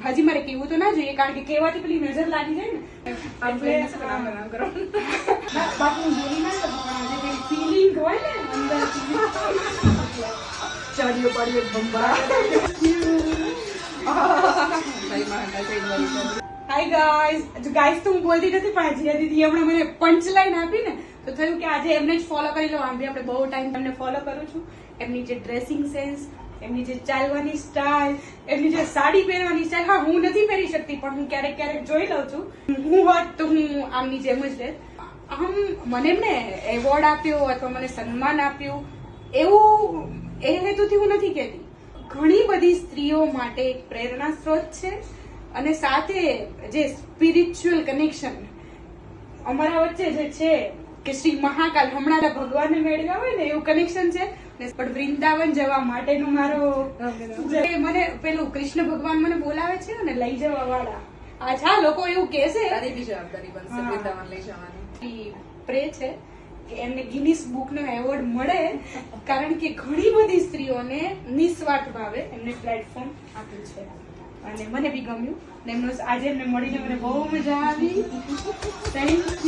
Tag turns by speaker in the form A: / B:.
A: હજી મારે કેવું તો ના જોઈએ કારણ કે કેવાથી પેલી નજર લાગી જાય ને બાપુ બોલી ના શકું પણ આજે પેલી ફીલિંગ હોય ને અંદર ચડ્યો પડ્યો બંબા હાય ગાઈસ તો હું બોલતી નથી પણ જીયા દીદી હમણાં મને પંચ લાઈન આપી ને તો થયું કે આજે એમને જ ફોલો કરી લો. આમ બી આપણે બહુ ટાઈમ તમને ફોલો કરું છું. એમની જે ડ્રેસિંગ સેન્સ, એમની જે ચાલવાની સ્ટાઇલ, એમની જે સાડી પહેરવાની સ્ટાઇલ, હા હું નથી પહેરી શકતી પણ હું ક્યારેક ક્યારેક જોઈ લઉં છું. હું હોત તો હું આમની જેમ જ રહેત. આમ મને એમને એવોર્ડ આપ્યો અથવા મને સન્માન આપ્યું એવું એ હેતુથી હું નથી કહેતી. ઘણી બધી સ્ત્રીઓ માટે એક પ્રેરણા સ્ત્રોત છે અને સાથે જે સ્પિરિચ્યુઅલ કનેક્શન અમારા વચ્ચે જે છે કે શ્રી મહાકાલ હમણાં ભગવાનને મેળવ્યા હોય ને એવું કનેક્શન છે. પણ વૃંદાવન જવા માટેનું મારો મને પેલું કૃષ્ણ ભગવાન મને બોલાવે છે ને લઈ જવા વાળા. અચ્છા લોકો એવું કે છે
B: તારી બી જવાબદારી બનશે વૃંદાવન લઈ જવાની.
A: પ્રે છે કે એમને ગિનિસ બુક નો એવોર્ડ મળે કારણ કે ઘણી બધી સ્ત્રીઓને નિસ્વાર્થ ભાવે એમને પ્લેટફોર્મ આપ્યું છે અને મને બી ગમ્યું. એમનો આજે એમને મળીને મને બહુ મજા આવી. Thank you.